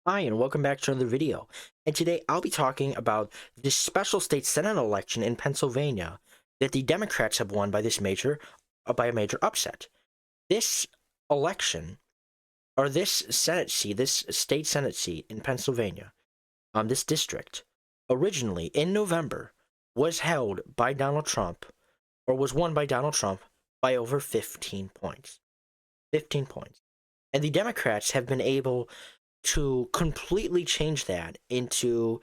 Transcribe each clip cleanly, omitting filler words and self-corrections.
Hi, and welcome back to another video. And today I'll be talking about this special state Senate election in Pennsylvania that the Democrats have won by a major upset. This election, or this Senate seat, this state Senate seat in Pennsylvania, this district, originally in November, was held by Donald Trump, or was won by Donald Trump by over 15 points. 15 points. And the Democrats have been able to completely change that into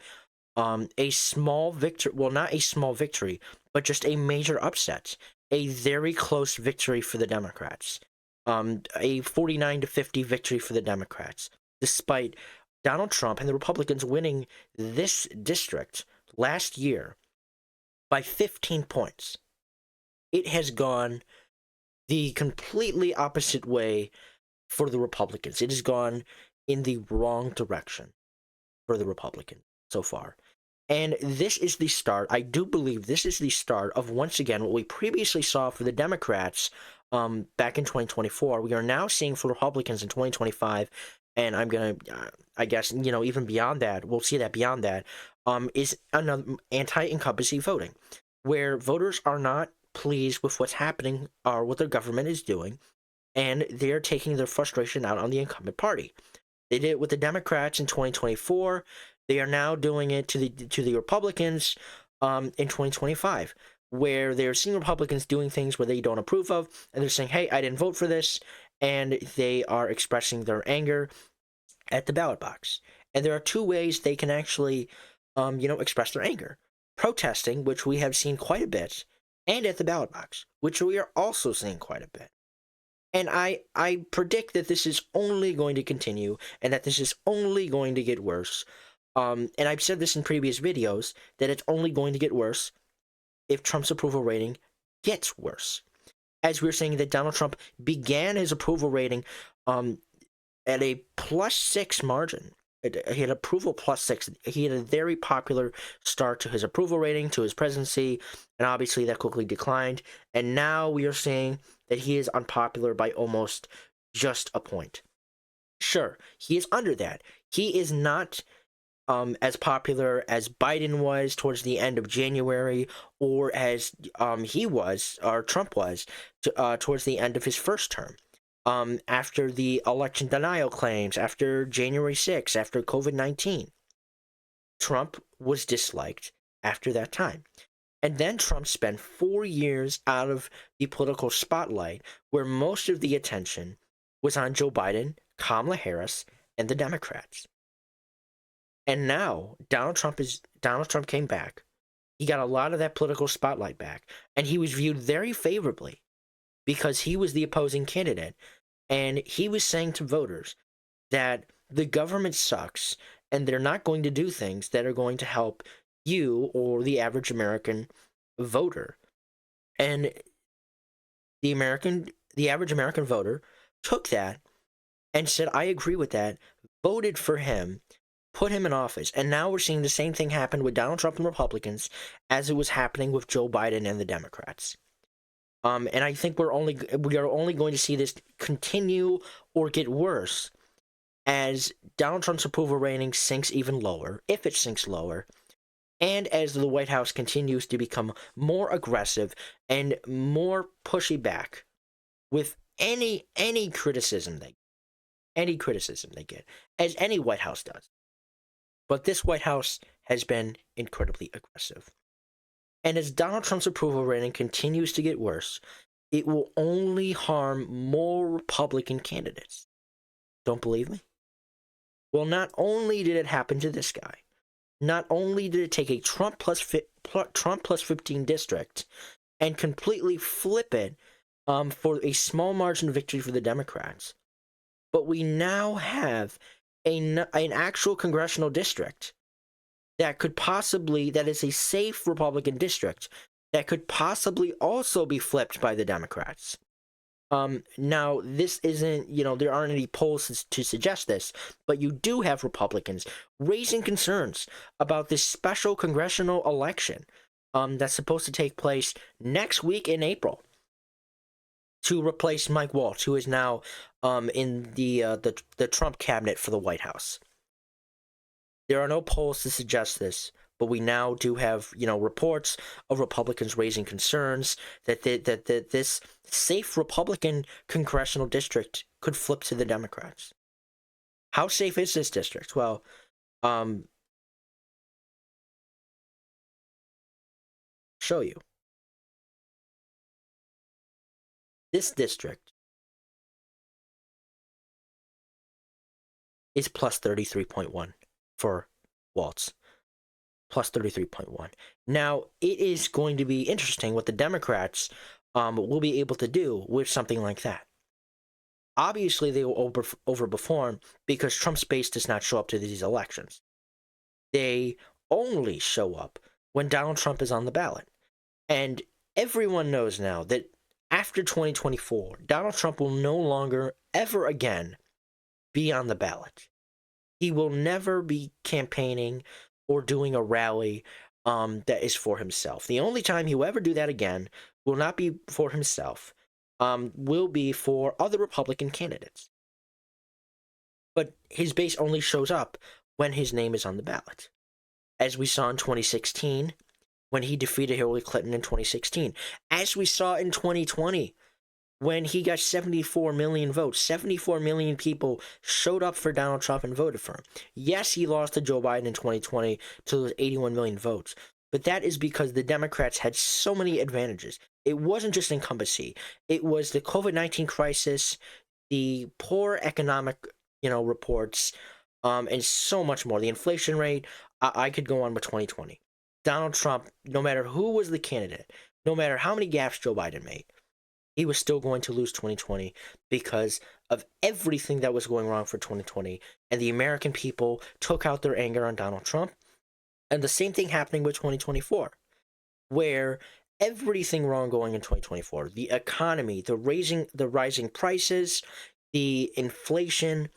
a small victory. Well, not a small victory, but just a major upset. A very close victory for the Democrats. A 49-50 victory for the Democrats, despite Donald Trump and the Republicans winning this district last year by 15 points. It has gone the completely opposite way for the Republicans. It has gone in the wrong direction for the Republicans so far. And this is the start. I do believe this is the start of, once again, what we previously saw for the Democrats back in 2024. We are now seeing for Republicans in 2025, and I'm going to, I guess, even beyond that, we'll see that beyond that, is another anti-incumbency voting, where voters are not pleased with what's happening or what their government is doing, and they're taking their frustration out on the incumbent party. They did it with the Democrats in 2024. They are now doing it to the Republicans in 2025, where they're seeing Republicans doing things where they don't approve of, and they're saying, "Hey, I didn't vote for this," and they are expressing their anger at the ballot box. And there are two ways they can actually, express their anger: protesting, which we have seen quite a bit, and at the ballot box, which we are also seeing quite a bit. And I predict that this is only going to continue and that this is only going to get worse. And I've said this in previous videos that it's only going to get worse if Trump's approval rating gets worse. As we were saying that Donald Trump began his approval rating at a +6 margin. He had approval +6. He had a very popular start to his approval rating, to his presidency, and obviously that quickly declined. And now we are seeing that he is unpopular by almost just a point. Sure, he is under that. He is not as popular as Biden was towards the end of January, or as he was, or Trump was, towards the end of his first term. After the election denial claims, after January 6th, after COVID-19, Trump was disliked after that time. And then Trump spent 4 years out of the political spotlight, where most of the attention was on Joe Biden, Kamala Harris, and the Democrats. And now Donald Trump came back. He got a lot of that political spotlight back, and he was viewed very favorably because he was the opposing candidate, and he was saying to voters that the government sucks and they're not going to do things that are going to help you or the average American voter. And the average American voter took that and said, "I agree with that," voted for him, put him in office. And now we're seeing the same thing happen with Donald Trump and Republicans as it was happening with Joe Biden and the Democrats. And I think we are only going to see this continue or get worse as Donald Trump's approval rating sinks even lower, if it sinks lower, and as the White House continues to become more aggressive and more pushy back with any criticism they get, as any White House does. But this White House has been incredibly aggressive. And as Donald Trump's approval rating continues to get worse, it will only harm more Republican candidates. Don't believe me? Well, not only did it happen to this guy, not only did it take a Trump plus 15 district and completely flip it for a small margin of victory for the Democrats, but we now have an actual congressional district that is a safe Republican district that could possibly also be flipped by the Democrats. Now, this isn't, there aren't any polls to suggest this, but you do have Republicans raising concerns about this special congressional election that's supposed to take place next week in April to replace Mike Waltz, who is now in the Trump cabinet for the White House. There are no polls to suggest this, but we now do have, reports of Republicans raising concerns that this safe Republican congressional district could flip to the Democrats. How safe is this district? Well, show you. This district is plus 33.1 for Walz. Plus 33.1. Now, it is going to be interesting what the Democrats will be able to do with something like that. Obviously, they will overperform because Trump's base does not show up to these elections. They only show up when Donald Trump is on the ballot. And everyone knows now that after 2024, Donald Trump will no longer, ever again, be on the ballot. He will never be campaigning or doing a rally that is for himself. The only time he will ever do that again will not be for himself, will be for other Republican candidates. But his base only shows up when his name is on the ballot. As we saw in 2016, when he defeated Hillary Clinton in 2016. As we saw in 2020, when he got 74 million votes. 74 million people showed up for Donald Trump and voted for him. Yes, he lost to Joe Biden in 2020 to those 81 million votes. But that is because the Democrats had so many advantages. It wasn't just incumbency. It was the COVID-19 crisis, the poor economic, reports, and so much more. The inflation rate, I could go on with 2020. Donald Trump, no matter who was the candidate, no matter how many gaffes Joe Biden made, he was still going to lose 2020 because of everything that was going wrong for 2020. And the American people took out their anger on Donald Trump. And the same thing happening with 2024, where everything wrong going in 2024, the economy, the rising prices, the inflation,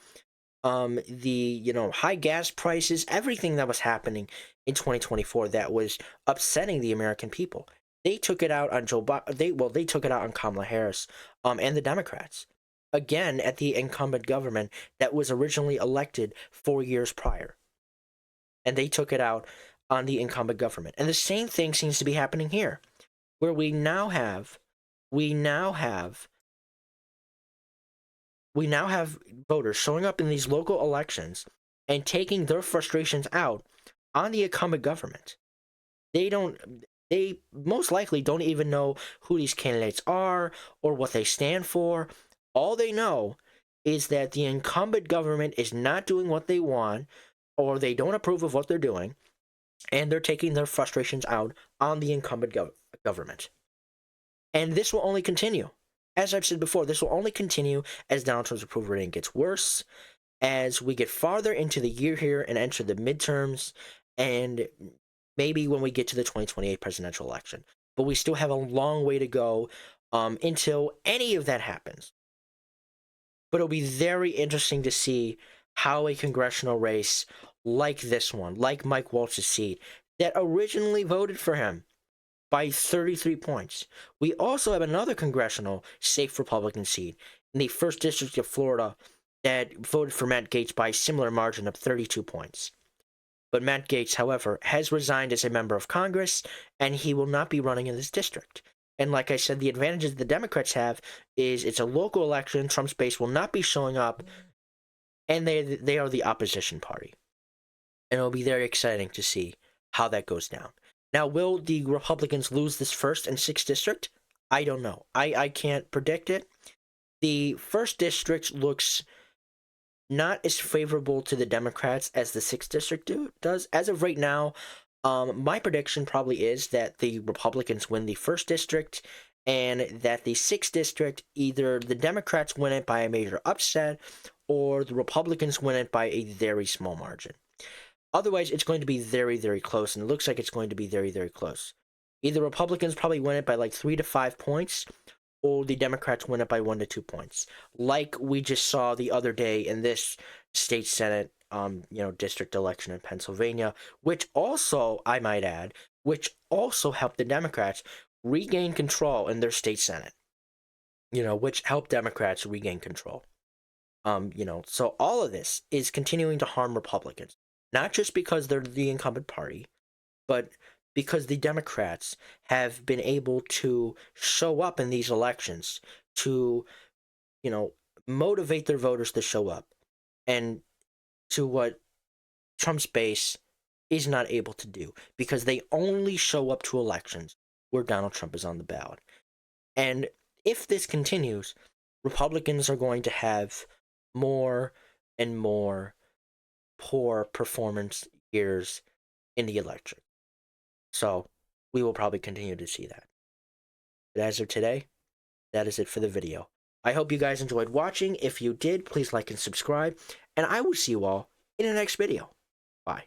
the high gas prices, everything that was happening in 2024 that was upsetting the American people. They took it out on Joe Biden. They took it out on Kamala Harris, and the Democrats. Again, at the incumbent government that was originally elected 4 years prior. And they took it out on the incumbent government. And the same thing seems to be happening here, where we now have voters showing up in these local elections and taking their frustrations out on the incumbent government. They most likely don't even know who these candidates are or what they stand for. All they know is that the incumbent government is not doing what they want, or they don't approve of what they're doing, and they're taking their frustrations out on the incumbent government. And this will only continue. As I've said before, this will only continue as Donald Trump's approval rating gets worse, as we get farther into the year here and enter the midterms, and maybe when we get to the 2028 presidential election. But we still have a long way to go until any of that happens. But it'll be very interesting to see how a congressional race like this one, like Mike Waltz's seat, that originally voted for him by 33 points. We also have another congressional safe Republican seat in the 1st District of Florida that voted for Matt Gaetz by a similar margin of 32 points. But Matt Gaetz, however, has resigned as a member of Congress, and he will not be running in this district. And like I said, the advantages the Democrats have is it's a local election, Trump's base will not be showing up, and they are the opposition party. And it'll be very exciting to see how that goes down. Now, will the Republicans lose this 1st and 6th district? I don't know. I can't predict it. The 1st district looks not as favorable to the Democrats as the 6th district does. As of right now, my prediction probably is that the Republicans win the 1st district, and that the 6th district, either the Democrats win it by a major upset, or the Republicans win it by a very small margin. Otherwise, it's going to be very, very close, and it looks like it's going to be very, very close. Either Republicans probably win it by like 3 to 5 points, or the Democrats win it by 1 to 2 points, like we just saw the other day in this state Senate, district election in Pennsylvania, which also, I might add, helped the Democrats regain control in their state Senate, which helped Democrats regain control. So all of this is continuing to harm Republicans. not just because they're the incumbent party, but because the Democrats have been able to show up in these elections to, you know, motivate their voters to show up, and to what Trump's base is not able to do, because they only show up to elections where Donald Trump is on the ballot. And if this continues, Republicans are going to have more and more poor performance years in the election. So we will probably continue to see that. But as of today, that is it for the video. I hope you guys enjoyed watching. If you did, please like and subscribe, and I will see you all in the next video. Bye.